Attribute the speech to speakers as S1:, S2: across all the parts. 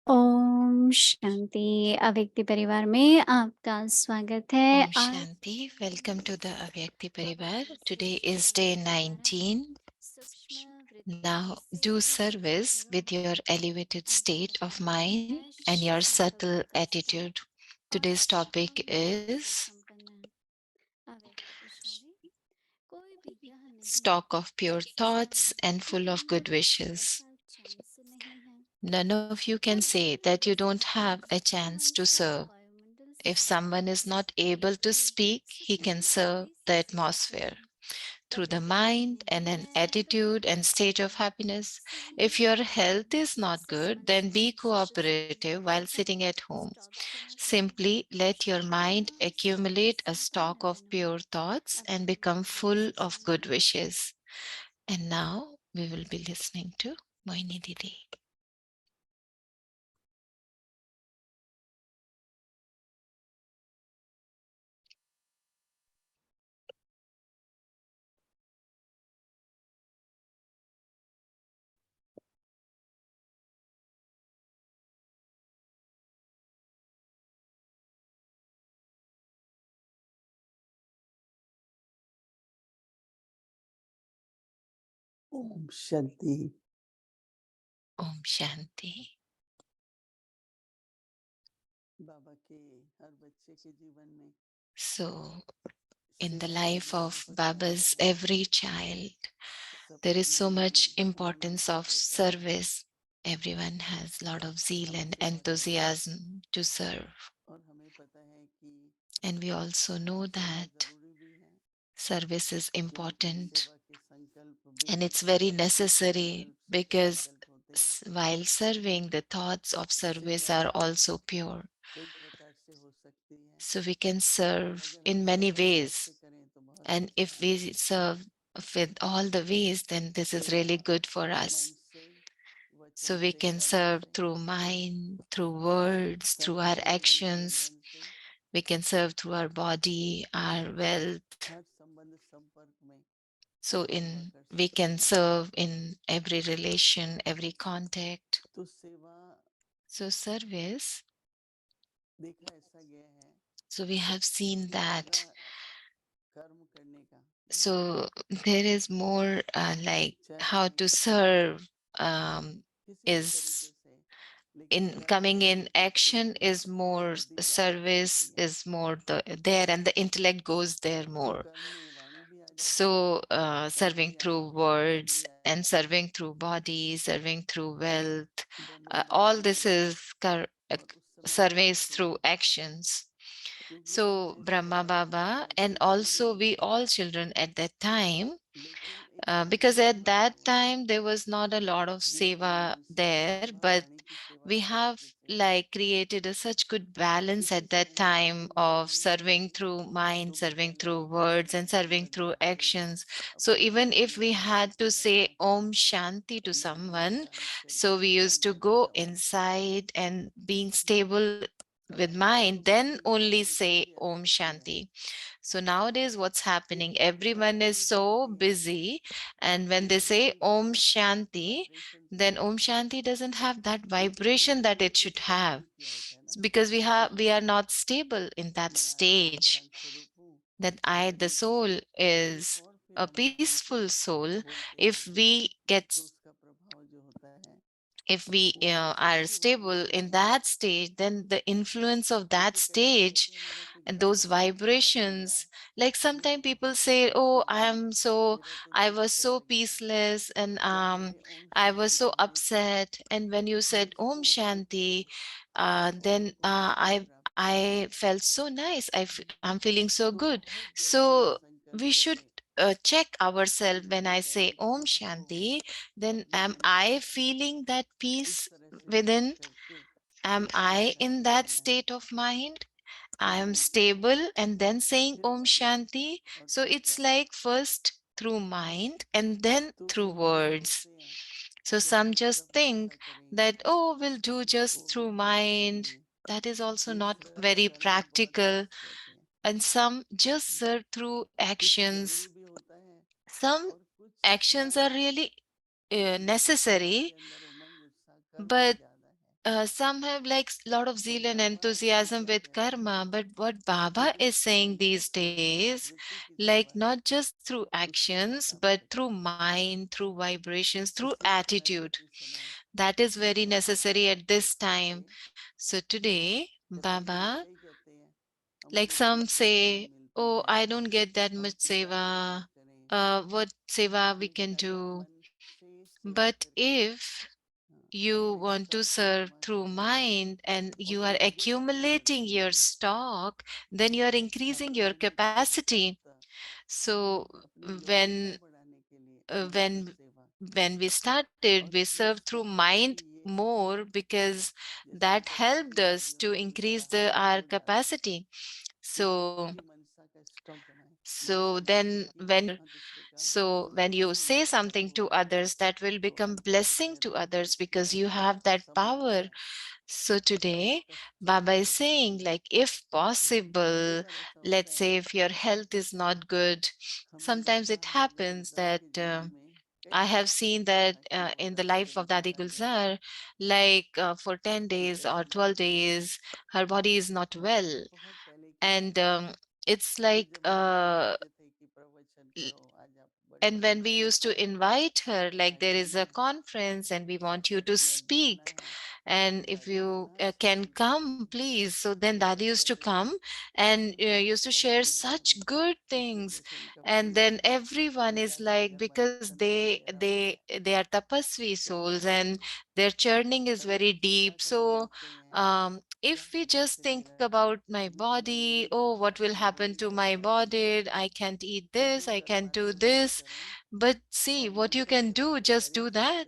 S1: ओम शांति अव्यक्ति परिवार में आपका स्वागत है
S2: Om
S1: आज
S2: Shanti. Welcome to the Avyakti Parivar. Today is day 19.
S1: सूक्ष्म वृत्ति
S2: Now
S1: से
S2: do
S1: शुरू
S2: service
S1: करो
S2: with your elevated state of mind
S1: मैं
S2: and your subtle
S1: संकल्प से
S2: attitude.
S1: और
S2: Today's topic
S1: भावनाओं से
S2: is
S1: संपन्न अव्यक्त इशारे कोई भी यह नहीं
S2: stock of pure
S1: कि
S2: thoughts
S1: समय
S2: and full of
S1: पूरी
S2: good
S1: तरह
S2: wishes.
S1: का चांस नहीं है
S2: None of you can
S1: her
S2: say
S1: bar
S2: that you
S1: जिस
S2: don't have a
S1: स्पर्श से
S2: chance
S1: हम
S2: to
S1: सारे
S2: serve.
S1: वायुमंडल
S2: If
S1: से
S2: someone is
S1: इस
S2: not able to
S1: अव्यक्त
S2: speak, he can
S1: सूक्ष्म
S2: serve
S1: वृत्ति
S2: the
S1: से जुड़ते
S2: atmosphere.
S1: हैं
S2: Through the
S1: कभी कहते
S2: mind
S1: हैं
S2: and an
S1: मैं तो
S2: attitude and
S1: बहुत
S2: state of
S1: अच्छा हूँ
S2: happiness.
S1: सहने
S2: If your
S1: वाला
S2: health
S1: हूँ
S2: is not good, then be cooperative while sitting at home.
S1: Stop करना चाहिए
S2: Simply let your mind
S1: भावनाओं से
S2: accumulate a stock
S1: संपन्न
S2: of
S1: बनो
S2: pure thoughts and
S1: अव्यक्त
S2: become full
S1: इशारे
S2: of good wishes. And now we will be listening to Mohini Didi.
S3: Om Shanti.
S2: Om Shanti.
S3: बाबा के हर बच्चे के जीवन में
S2: So, in the
S3: सेवा
S2: life
S3: करना
S2: of
S3: बहुत ज्यादा
S2: Baba's every child, there
S3: सबके
S2: is so
S3: मन
S2: much
S3: में
S2: importance
S3: हमेशा
S2: of
S3: होता है
S2: service. Everyone has a lot of zeal
S3: हम
S2: and
S3: सेवा करें
S2: enthusiasm to serve.
S3: और हमें पता है कि
S2: And we also know
S3: सेवा
S2: that
S3: जरूरी भी है
S2: service is
S3: क्योंकि
S2: important
S3: सेवा के संकल्प भी
S2: and it's very
S3: उसी
S2: necessary
S3: संकल्प से
S2: because
S3: संकल्प होते हैं
S2: while serving, the thoughts of service
S3: सेवा
S2: are also pure.
S3: कई प्रकार से हो सकती है
S2: So we can serve
S3: अगर हम
S2: in many
S3: सेवा
S2: ways.
S3: सबसे करें तो बहुत
S2: And
S3: अच्छा
S2: if
S3: है
S2: we serve with all the ways, then this is
S3: सेवा
S2: really good for
S3: मन
S2: us.
S3: से
S2: So
S3: वचन
S2: we
S3: से
S2: can
S3: कर्म
S2: serve
S3: से
S2: through mind, through words, through
S3: कर्म
S2: our
S3: से मन से
S2: actions.
S3: धन से
S2: We can serve through our body, our wealth.
S3: हर संबंध संपर्क में
S2: So
S3: सेवा
S2: in
S3: कर
S2: we
S3: सकते
S2: can
S3: हैं
S2: serve in every relation, every contact.
S3: तो सेवा
S2: So service,
S3: देखा ऐसा गया है
S2: so we have seen
S3: कि ज्यादा
S2: that.
S3: कर्म करने का
S2: So there is more like how
S3: चाहे
S2: to serve
S3: किसी भी तरीके
S2: is
S3: से लेकिन
S2: in
S3: कर्म
S2: coming in
S3: करने के
S2: action
S3: पीछे
S2: is more,
S3: बुद्धि ज्यादा
S2: service
S3: दौड़ती है
S2: is more there, and the intellect goes there
S3: तो
S2: more.
S3: कर्म में वाणी भी आ जाती है
S2: So
S3: कर्म
S2: serving
S3: भी आ
S2: through
S3: जाता है धन भी
S2: words
S3: आ
S2: and
S3: जाता है
S2: serving through body, serving through wealth,
S3: दोनों
S2: all
S3: जुड़ते
S2: this
S3: हैं
S2: is
S3: और उस समय
S2: service
S3: बालक
S2: through
S3: होता है
S2: actions.
S3: क्योंकि
S2: So
S3: बच्चे तो
S2: Brahma Baba and
S3: संकल्प जरूरी
S2: also
S3: भी
S2: we
S3: है
S2: all children at that time,
S3: लेकिन एक
S2: because
S3: संतुलन
S2: at
S3: बना
S2: that
S3: हुआ
S2: time there was not a lot of
S3: जिसमें
S2: seva
S3: मन से भी
S2: there,
S3: सेवा
S2: but
S3: वाणी की सेवा
S2: we have
S3: सबके से
S2: like created a such good balance
S3: इसी
S2: at that
S3: समय
S2: time
S3: बुद्धि
S2: of
S3: लगानी
S2: serving
S3: पड़ेगी
S2: through mind,
S3: तो वो
S2: serving through
S3: बालक
S2: words, and serving through
S3: श्रद्धालु
S2: actions. So
S3: अपने
S2: even
S3: कर्म
S2: if
S3: में
S2: we had to
S3: समर्पित
S2: say
S3: रहना
S2: Om Shanti to
S3: मन को
S2: someone,
S3: शांत
S2: so
S3: करके
S2: we used to
S3: संकल्प
S2: go
S3: जब आते हैं
S2: inside and being stable with
S3: तो
S2: mind, then
S3: बच्चे ज्यादा
S2: only
S3: निखर
S2: say
S3: भी आ
S2: Om
S3: सकते हैं
S2: Shanti. So nowadays, what's happening?
S3: क्योंकि जब
S2: Everyone is
S3: शांति
S2: so
S3: बढ़ती है
S2: busy, and when
S3: तो
S2: they say
S3: बिल्कुल
S2: Om
S3: गलत
S2: Shanti,
S3: वाइब्रेशन
S2: then
S3: चला
S2: Om
S3: जाता है
S2: Shanti doesn't have that
S3: क्योंकि हमने
S2: vibration that
S3: पहले
S2: it should
S3: कुछ कर्म
S2: have
S3: नहीं किया होता है ना
S2: because we are not stable in that
S3: मैं आत्मा
S2: stage.
S3: शांत स्वरूप हूँ
S2: That I, the
S3: लेकिन
S2: soul,
S3: कहीं
S2: is
S3: और फिर
S2: a
S3: हम मन से
S2: peaceful soul.
S3: बोलते
S2: If
S3: हैं
S2: we get,
S3: तो उसका प्रभाव जो होता है
S2: if we
S3: वो
S2: are
S3: पॉजिटिव होता है
S2: stable in
S3: हमारे
S2: that
S3: लिए
S2: stage, then the influence of that
S3: जैसे कई बार
S2: stage
S3: होता है मेरा कुछ
S2: and
S3: गलत
S2: those
S3: काम काम हो गया
S2: vibrations, like sometimes
S3: लेकिन
S2: people
S3: उसी
S2: say, oh,
S3: समय मेरा तो
S2: I
S3: दिल
S2: was so
S3: चला गया
S2: peaceless, and
S3: जब मैंने ओम
S2: I was
S3: शांति
S2: so
S3: का बोलते ही
S2: upset, and when you said Om
S3: मुझको
S2: Shanti,
S3: परम
S2: then
S3: पवित्रता प्राप्त हुई
S2: I felt so nice. I'm feeling so
S3: तो
S2: good.
S3: बहुत जल्दी ये
S2: So
S3: संकल्प
S2: we should
S3: रहे
S2: check
S3: कि
S2: ourselves. When
S3: मैंने
S2: I say
S3: कर्म
S2: Om
S3: किया हो
S2: Shanti, then
S3: अपने
S2: am
S3: मन को
S2: I feeling that
S3: इस
S2: peace
S3: तरह से शांत
S2: within?
S3: करके
S2: Am
S3: Om
S2: I in
S3: Shanti
S2: that
S3: बोलना है
S2: state of mind? I
S3: फिर
S2: am
S3: मन को
S2: stable and then saying
S3: फिर
S2: Om
S3: वाणी
S2: Shanti.
S3: और
S2: So
S3: फिर
S2: it's
S3: कर्म
S2: like first through mind and then
S3: तो
S2: through
S3: बहुत से
S2: words.
S3: सोचते हैं
S2: So
S3: कि
S2: some
S3: अपनी
S2: just
S3: तरफ
S2: think
S3: इच्छा करेंगे
S2: that, oh, we'll do
S3: वो
S2: just through
S3: कर
S2: mind.
S3: लेंगे
S2: That is also not
S3: दूसरा
S2: very
S3: करना बहुत
S2: practical.
S3: कष्ट कहते हैं
S2: And some just serve through
S3: कुछ जरूरी
S2: actions.
S3: भी होता है
S2: Some
S3: और कुछ अपना
S2: actions are really
S3: जिससे हमारे
S2: necessary,
S3: अंदर उमंग उत्साह कर्म
S2: but
S3: ज्यादा है
S2: some have like lot of zeal and enthusiasm with karma, but what Baba is saying these days, like not just through actions, but through mind, through vibrations, through attitude. That is very necessary at this time. So today, Baba, like some say, oh, I don't get that much seva. What seva we can do? But if you want to serve through mind and you are accumulating your stock, then you are increasing your capacity. So when uh, when when we started, we served through mind more because that helped us to increase the our capacity. So when you say something to others, that will become blessing to others because you have that power. So today, Baba is saying, like, if possible, let's say if your health is not good, sometimes it happens that I have seen that in the life of Dadi Gulzar, like for 10 days or 12 days, her body is not well. And it's like and when we used to invite her, like there is a conference and we want you to speak, and if you can come, please. So then Dadi used to come and used to share such good things. And then everyone is like, because they are tapasvi souls and their churning is very deep. So if we just think about my body, oh, what will happen to my body? I can't eat this, I can't do this. But see, what you can do, just do that.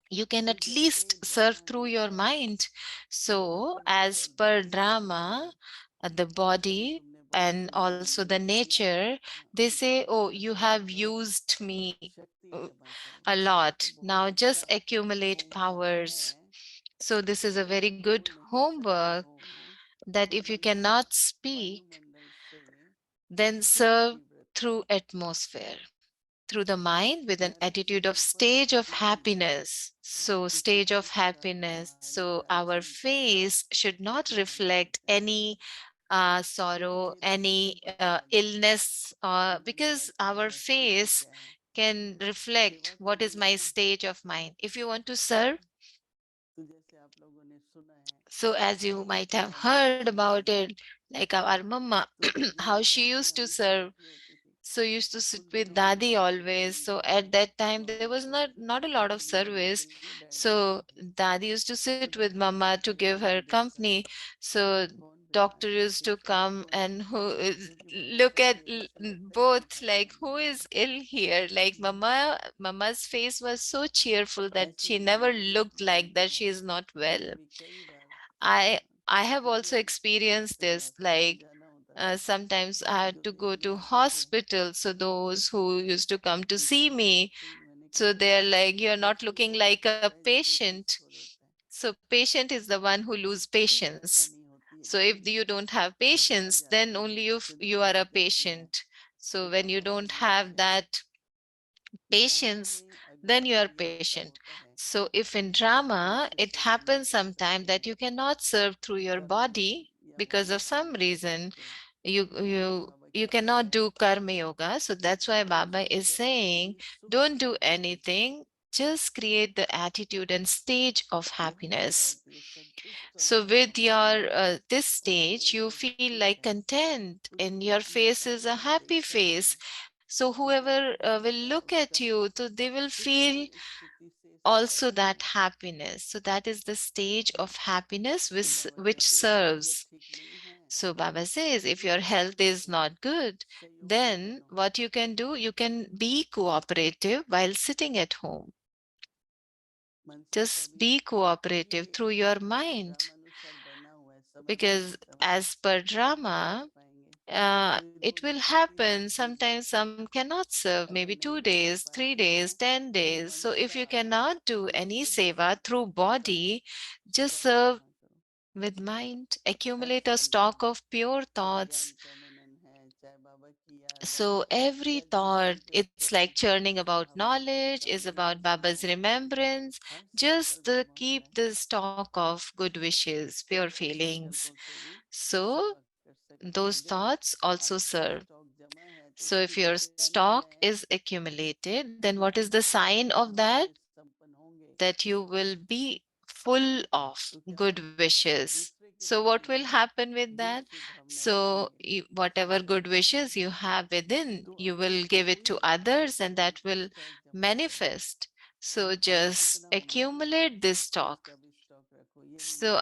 S2: You can at least serve through your mind. So, as per drama, the body and also the nature, they say, oh, you have used me uh, a lot. Now just accumulate powers. So, this is a very good homework that if you cannot speak, then serve through atmosphere, through the mind with an attitude of stage of happiness. So, stage of happiness. So, our face should not reflect any sorrow, any illness, because our face can reflect what is my stage of mind. If you want to serve, so as you might have heard about it, like our mama, how she used to serve. So used to sit with Dadi always. So at that time there was not a lot of service. So Dadi used to sit with Mama to give her company. So doctor used to come and look at both, like who is ill here. Like Mama's face was so cheerful that she never looked like that she is not well. I I have also experienced this, like sometimes I had to go to hospital. So those who used to come to see me, so they're like, you're not looking like a patient. So patient is the one who lose patience. So if you don't have patience, then only you are a patient. So when you don't have that patience, then you are patient. So if in drama it happens sometime that you cannot serve through your body because of some reason, you cannot do karma yoga. So that's why Baba is saying, don't do anything, just create the attitude and stage of happiness. So with your this stage, you feel like content and your face is a happy face. So whoever will look at you, so they will feel also that happiness. So that is the stage of happiness which serves. So Baba says, if your health is not good, then what you can do, you can be cooperative while sitting at home. Just be cooperative through your mind. Because as per drama, it will happen. Sometimes some cannot serve, maybe 2 days, 3 days, 10 days. So if you cannot do any seva through body, just serve with mind. Accumulate a stock of pure thoughts. So every thought, it's like churning about knowledge, is about Baba's remembrance, just the keep the stock of good wishes, pure feelings. So those thoughts also serve. So if your stock is accumulated, then what is the sign of that? That you will be full of good wishes. So what will happen with that? So whatever good wishes you have within, you will give it to others and that will manifest. So just accumulate this stock. So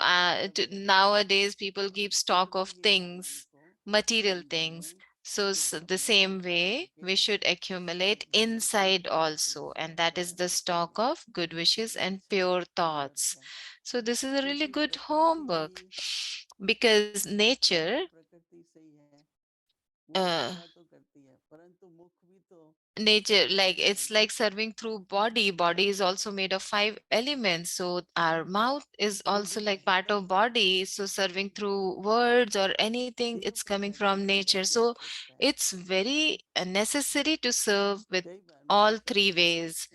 S2: nowadays people keep stock of things, material things. So the same way we should accumulate inside also, and that is the stock of good wishes and pure thoughts. So this is a really good homework because nature uh, nature, like it's like serving through body is also made of 5 elements, so our mouth is also like part of body, so serving through words or anything, it's coming from nature. So it's very necessary to serve with all three ways: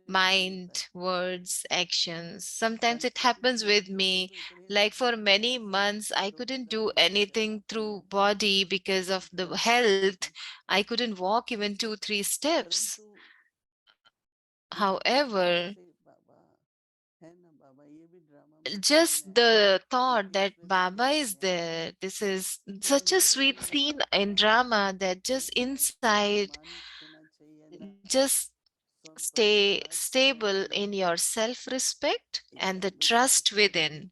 S2: mind, words, actions. Sometimes it happens with me, like for many months I couldn't do anything through body because of the health. I couldn't walk even 2 3 steps. However, just the thought that Baba is there, this is such a sweet scene in drama that just inside, just stay stable in your self respect and the trust within.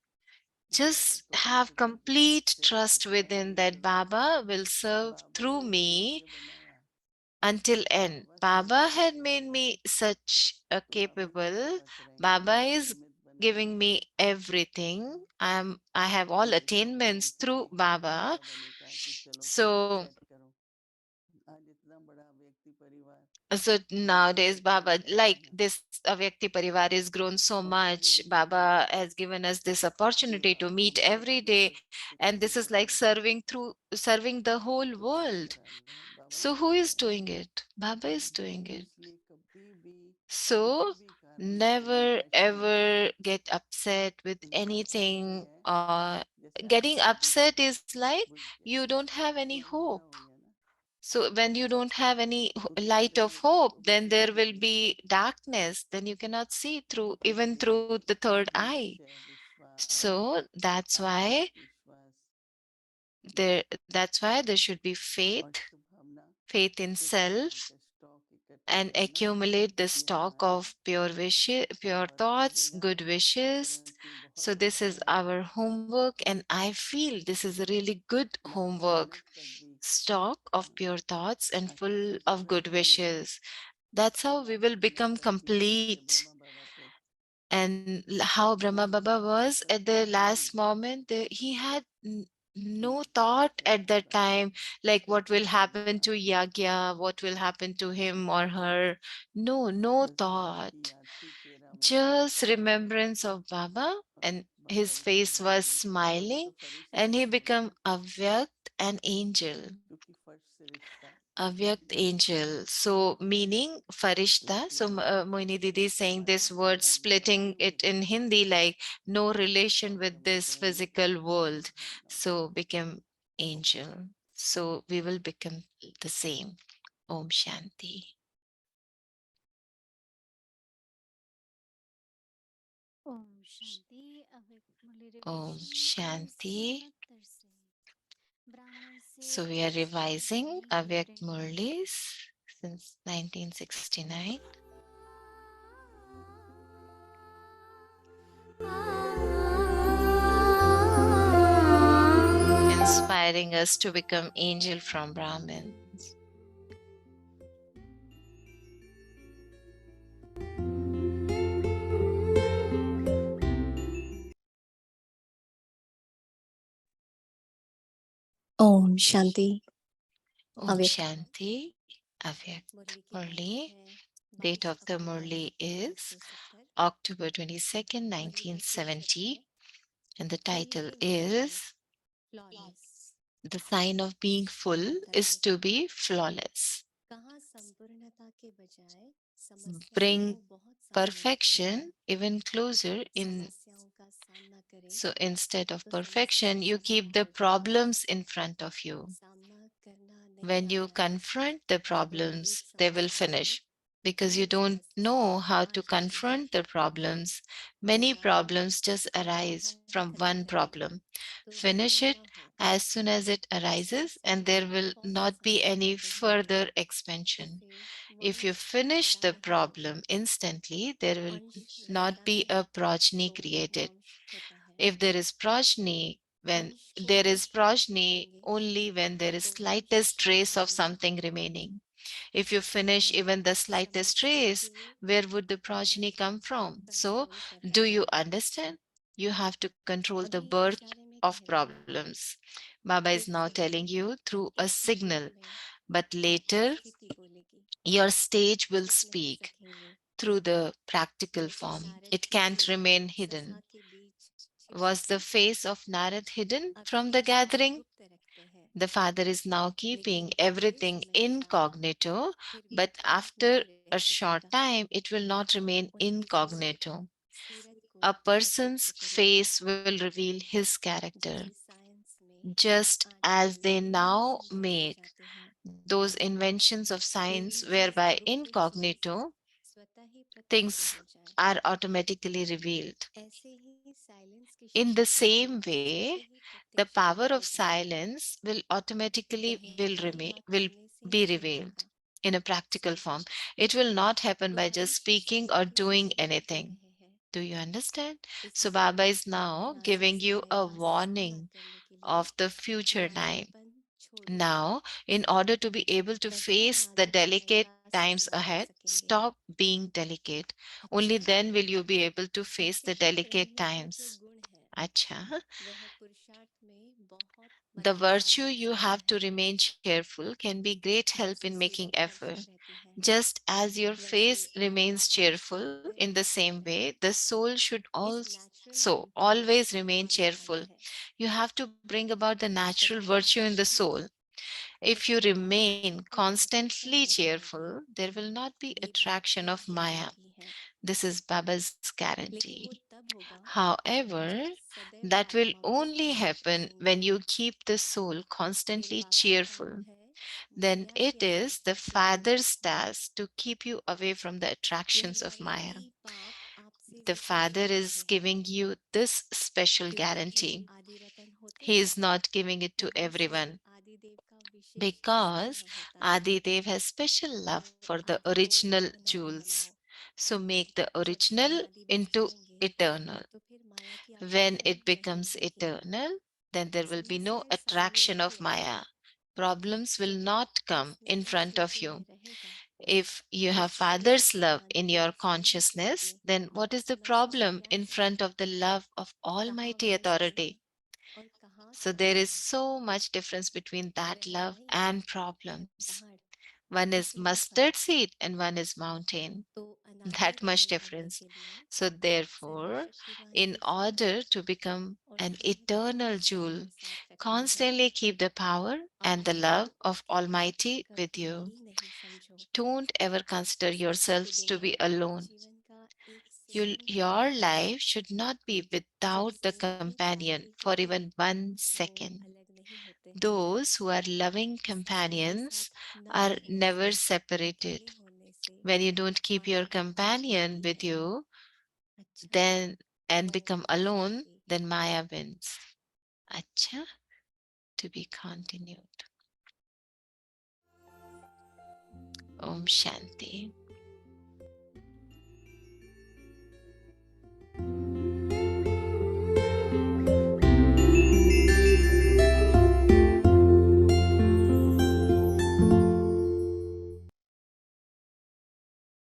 S2: Just have complete trust within that Baba will serve through me until end. Baba had made me such a capable. Baba is giving me everything. I have all attainments through Baba. So nowadays Baba, like this Avyakti Parivar is grown so much. Baba has given us this opportunity to meet every day, and this is like serving the whole world. So who is doing it? Baba is doing it. So never ever get upset with anything. Getting upset is like you don't have any hope. So when you don't have any light of hope, then there will be darkness. Then you cannot see through, even through the third eye. So that's why there should be faith in self, and accumulate the stock of pure wishes, pure thoughts, good wishes. So this is our homework, and I feel this is a really good homework. Stock of pure thoughts and full of good wishes. That's how we will become complete. And how Brahma Baba was at the last moment, he had no thought at that time, like what will happen to Yagya, what will happen to him or her. No, no thought. Just remembrance of Baba, and his face was smiling, and he became Avyakt, an angel. Avyakt angel. So meaning Farishta. So Mohini Didi is saying this word, splitting it in Hindi, like no relation with this physical world. So become angel. So we will become the same. Om Shanti.
S1: Om Shanti. अव्यक्त मुरली
S2: Om
S1: revision
S2: Shanti.
S1: 1969 से ब्राह्मण से
S2: So we are
S1: आश्रम
S2: revising
S1: नहीं
S2: Avyakt
S1: टूटेंगे।
S2: Murlis since 1969, inspiring us to become angel from Brahmins.
S4: Om Shanti.
S2: Om
S4: Avyakt.
S2: Shanti, Avyakt
S4: मुरली की तारीख
S2: Murli.
S4: है
S2: Date
S4: 22
S2: of the
S4: October
S2: Murli is
S4: 1970।
S2: October 22nd,
S4: मुरली का शीर्षक है
S2: 1970, and the title
S4: चलते हुए
S2: is
S4: flawless.
S2: The sign of being full
S4: आता
S2: is
S4: है
S2: to be flawless.
S4: कहाँ संपूर्णता के बजाय समस्याओं
S2: Bring
S4: को बहुत सामने रखते हैं।
S2: perfection even closer in.
S4: समस्याओं का सामना करें
S2: So instead of
S4: तो समस्या
S2: perfection, you
S4: खत्म
S2: keep the
S4: हो जाएगी।
S2: problems in front of you.
S4: सामना करना नहीं
S2: When you
S4: आता है
S2: confront the
S4: तो एक
S2: problems, they will
S4: समस्या से
S2: finish because you
S4: कई
S2: don't
S4: समस्याएं
S2: know how
S4: आ
S2: to
S4: जाती हैं।
S2: confront the problems. Many
S4: काम
S2: problems just arise
S4: जहाँ
S2: from
S4: खत्म
S2: one
S4: करें
S2: problem.
S4: तो
S2: Finish
S4: पूर्ण
S2: it
S4: होगा।
S2: as soon as it arises,
S4: समस्या
S2: and there will
S4: बहुत
S2: not be
S4: समय
S2: any
S4: लेते हैं
S2: further
S4: तो
S2: expansion.
S4: फिर
S2: If you
S4: वंश
S2: finish
S4: पैदा
S2: the
S4: नहीं होगा।
S2: problem instantly, there will
S4: अंश
S2: not
S4: रहता
S2: be
S4: है
S2: a progeny
S4: तो
S2: created.
S4: वंश होता है।
S2: If there is progeny, when
S4: अंश को
S2: there is
S4: नष्ट नहीं
S2: progeny
S4: करेंगे
S2: only when there is
S4: तो वंश
S2: slightest
S4: पैदा
S2: trace of
S4: नहीं
S2: something
S4: होगा।
S2: remaining. If you finish
S4: हमें
S2: even the slightest
S4: समस्या
S2: trace,
S4: के
S2: where would the
S4: पर
S2: progeny come from? So,
S4: control करना
S2: do you
S4: चाहिए।
S2: understand? You have to control the
S4: अगले
S2: birth
S4: इशारे में
S2: of
S4: कहना
S2: problems. Baba is
S4: एक
S2: now telling
S4: second
S2: you through a
S4: एक ही
S2: signal,
S4: बीट में
S2: but
S4: आपकी
S2: later
S4: स्थिति बोलेगी।
S2: your stage will
S4: छुप नहीं
S2: speak
S4: सकेंगे
S2: through the practical
S4: जैसे
S2: form.
S4: नारद
S2: It
S4: की
S2: can't
S4: जीभ
S2: remain
S4: सभा
S2: hidden.
S4: के बीच छिप
S2: Was the
S4: सकती है।
S2: face of Narad hidden from
S4: आपकी
S2: the
S4: इच्छाएं
S2: gathering?
S4: गुप्त रखते हैं
S2: The father is now
S4: लेकिन
S2: keeping
S4: थोड़े
S2: everything
S4: समय के बाद
S2: incognito,
S4: फिर भी
S2: but
S4: नहीं
S2: after
S4: रह
S2: a short
S4: सकेगा।
S2: time, it will not remain
S4: उनकी जीभ
S2: incognito.
S4: सीरत को
S2: A person's
S4: प्रत्यक्ष करेगी
S2: face will reveal his character,
S4: जैसे साइंस में
S2: just as
S4: आजकल
S2: they
S4: नए
S2: now
S4: समझाए
S2: make
S4: जाते हैं।
S2: those inventions of
S4: कोई
S2: science
S4: भी चीज
S2: whereby
S4: गुप्त चीज
S2: incognito
S4: स्वतः ही प्रत्यक्ष
S2: things
S4: हो जाए।
S2: are automatically revealed.
S4: ऐसे ही साइलेंस की
S2: In the
S4: शक्ति भी
S2: same way,
S4: स्वतः ही
S2: the
S4: प्रत्यक्ष
S2: power
S4: हो
S2: of
S4: जाएगी।
S2: silence will automatically will
S4: कहने
S2: remain
S4: या
S2: will
S4: करने से
S2: be
S4: नहीं
S2: revealed
S4: होगा।
S2: in a practical
S4: समझे?
S2: form. It will not happen by
S4: तुम्हारी
S2: just speaking
S4: शिष्यता
S2: or
S4: की
S2: doing
S4: सूचना दे
S2: anything.
S4: रहे हैं।
S2: Do you understand? So
S4: इससे
S2: Baba is now
S4: अपना
S2: giving you a
S4: संस्कार्य सामना
S2: warning
S4: करने के लिए
S2: of the future time.
S4: नारीपन छोड़ दो।
S2: Now, in order to be able to
S4: तभी
S2: face the
S4: नारीपन
S2: delicate
S4: का
S2: times
S4: सामना कर
S2: ahead,
S4: सकेंगे।
S2: stop being delicate. Only
S4: अच्छा,
S2: then will you be able to face
S4: ऐसे
S2: the
S4: खुश
S2: delicate
S4: रहने का जो
S2: times.
S4: गुण है
S2: Acha.
S4: वह पुरुषार्थ में बहुत
S2: The
S4: मददगार
S2: virtue
S4: बन
S2: you
S4: सकता
S2: have to
S4: है।
S2: remain cheerful can be great help
S4: जैसे
S2: in making
S4: सूरज
S2: effort.
S4: हर्षित रहती है
S2: Just as your
S4: वैसे
S2: face remains
S4: आत्मा
S2: cheerful,
S4: शांत
S2: in the
S4: रहनी
S2: same
S4: चाहिए।
S2: way, the soul should
S4: इस नेचुरल
S2: also
S4: ब्यूटी में
S2: always remain
S4: आने वाला
S2: cheerful.
S4: है।
S2: You have to bring about the natural
S4: सत्यता
S2: virtue
S4: का
S2: in the
S4: धन
S2: soul. If you
S4: उत्तमता
S2: remain
S4: और महत्वता
S2: constantly
S4: में होगी।
S2: cheerful, there will not be
S4: ये बात
S2: attraction
S4: तो
S2: of
S4: ज्ञानी
S2: Maya.
S4: की है
S2: This is Baba's
S4: लेकिन वो
S2: guarantee.
S4: तब होगा
S2: However,
S4: जब सदैव
S2: that will
S4: आत्मा मुक्त
S2: only
S4: रह
S2: happen
S4: सकेंगी।
S2: when you keep the soul
S4: फिर
S2: constantly
S4: बात का काम
S2: cheerful.
S4: है
S2: Then
S4: माया
S2: it
S4: के
S2: is the
S4: आकर्षण से दूर
S2: Father's
S4: रखना।
S2: task to keep you away from the
S4: यह
S2: attractions of
S4: नारी
S2: Maya.
S4: की पाप आपसे
S2: The
S4: जिक्र
S2: Father
S4: किए जा
S2: is
S4: रहे हैं
S2: giving you this special
S4: क्योंकि हे
S2: guarantee.
S4: आदि रतन होते
S2: He is not giving it to
S4: वहाँ से
S2: everyone
S4: आदि देव का विशेष स्नेह
S2: because
S4: होता है।
S2: Adi Dev has special love
S4: तो
S2: for the
S4: आदि को
S2: original
S4: अनादि बनाओ।
S2: jewels. So make the
S4: जब
S2: original
S4: अनादि बन
S2: into
S4: जाएंगे
S2: eternal.
S4: तो फिर माया की
S2: When
S4: आकर्षण
S2: it
S4: नहीं
S2: becomes
S4: होगी।
S2: eternal, then there will be no
S4: समस्याएं सामने
S2: attraction
S4: नहीं
S2: of Maya.
S4: आएगी
S2: Problems will
S4: जब
S2: not
S4: वो
S2: come in
S4: स्नेह
S2: front of
S4: स्मृति
S2: you.
S4: में रहेगा
S2: If you
S4: तो
S2: have
S4: सदैव
S2: Father's love in
S4: Shanti
S2: your
S4: स्नेह के
S2: consciousness,
S4: लिए
S2: then what is the
S4: महत्व
S2: problem in
S4: ज्ञात
S2: front
S4: होगा।
S2: of the love of
S4: कहाँ
S2: Almighty
S4: वह
S2: Authority?
S4: स्नेह और कहाँ
S2: So there is
S4: समस्या
S2: so much difference between that
S4: रहना
S2: love
S4: ही है
S2: and problems.
S4: पहाड़
S2: One is
S4: टूटने का।
S2: mustard seed and one is mountain.
S4: तो अनादि
S2: That much
S4: रतन पाने
S2: difference.
S4: के लिए
S2: So therefore,
S4: सर्वशक्तिवान
S2: in
S4: Ishwar
S2: order to become
S4: और
S2: an
S4: स्नेह को
S2: eternal
S4: सदैव
S2: jewel,
S4: साथ रखना है।
S2: constantly keep the power and the
S4: अपने
S2: love
S4: को
S2: of
S4: अकेला
S2: Almighty with
S4: कभी
S2: you.
S4: भी नहीं समझो।
S2: Don't ever consider yourselves to
S4: प्रतिदिन
S2: be alone.
S4: जीवन का एक सेकंड भी
S2: Your
S4: ऐसा
S2: life should not be
S4: जब
S2: without the
S4: स्नेही
S2: companion
S4: साथी
S2: for
S4: कभी
S2: even one
S4: वो
S2: second.
S4: अलग नहीं होते हैं।
S2: Those who are loving
S4: Snehi
S2: companions
S4: साथ न
S2: are
S4: रहने से
S2: never
S4: अकेले
S2: separated.
S4: होने से
S2: When you don't keep your
S4: माया हार
S2: companion
S4: जाती
S2: with
S4: है।
S2: you,
S4: अच्छा,
S2: then and become
S4: Om
S2: alone,
S4: Shanti.
S2: then Maya wins. Acha, to be continued. Om Shanti.